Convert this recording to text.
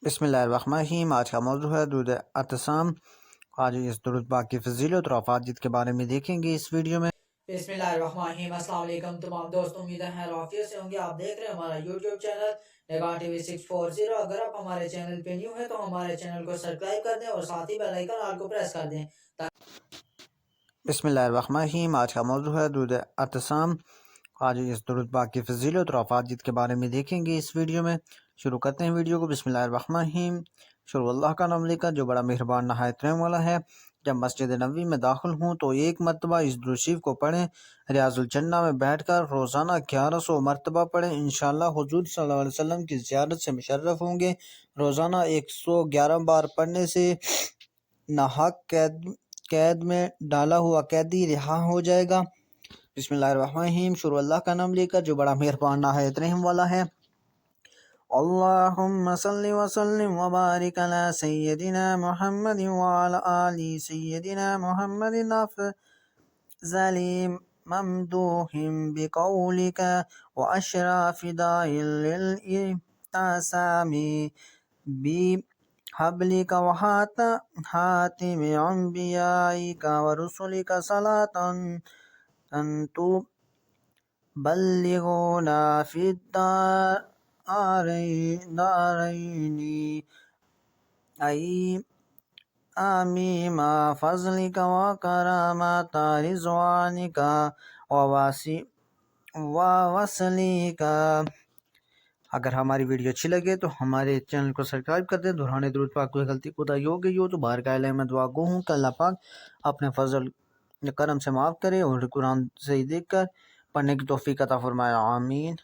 बिस्मिल्लाहिर्रहमानिर्रहीम। आज का मौजू है दूध अतसाम। आज इस दुरूद पाक की फजीलत और अफादियत के बारे में देखेंगे इस वीडियो में। बिस्मिल्लाहिर्रहमानिर्रहीम। अस्सलाम वालेकुम तमाम दोस्तों, उम्मीद है आफियत से होंगे। आप देख रहे हैं हमारा यूट्यूब चैनल निगाह टीवी 640। अगर आप हमारे चैनल पे न्यू है तो हमारे चैनल को सब्सक्राइब कर दें और साथ ही बेल आइकन ऑल को प्रेस कर दें। बिस्मिल्लाहिर्रहमानिर्रहीम। आज का मौजू है दूध अतसाम। आज इस दुरूद पाक की फजीलत और अफादियत के बारे में देखेंगे इस वीडियो में। शुरू करते हैं वीडियो को। बिस्मिल्लाहिर्रहमानिर्रहीम। शुरू अल्लाह का नाम लेकर जो बड़ा मेहरबान नहायत रहम वाला है। जब मस्जिद नबवी में दाखिल हूँ तो एक मरतबा इस दुरूद शरीफ को पढ़ें। रियाजुल जन्ना में बैठकर रोज़ाना 1100 मरतबा पढ़ें। इंशाअल्लाह हुजूर सल्लल्लाहु अलैहि वसल्लम की ज़ियारत से मुशर्रफ होंगे। रोज़ाना 111 बार पढ़ने से नाहक कैद में डाला हुआ कैदी रिहा हो जाएगा। बिस्मिल्लाहिर्रहमानिर्रहीम। शुरू अल्लाह का नाम लेकर जो बड़ा मेहरबान नहायत रहम वाला है। अल्लाहुम्मा सल्लि व सल्लिम व बारिक अला सय्यदिना मुहम्मदिन व अला आलि सय्यदिना मुहम्मदिन अफ़ज़लि ममदूहिम बिक़ौलिका व अशरफि दाइल इत्तासामि बिहब्लिका व हातिमि अंबियाइका व रुसुलिका सलातन तुबल्लिगुना फिद्दारैनि आमीमा फज़लिका व करामाता रिज़वानिका व वसलिका। अगर हमारी वीडियो अच्छी लगे तो हमारे चैनल को सब्सक्राइब कर दें। दुराने दुरूद पाक कोई गलती कोताही हो गई हो तो बाहर का इलाही में दुआ गो हूँ कि अल्लाह पाक अपने फजल करम से माफ़ करे और कुरान सही देख कर पढ़ने की तौफीक अता फरमाए। आमीन।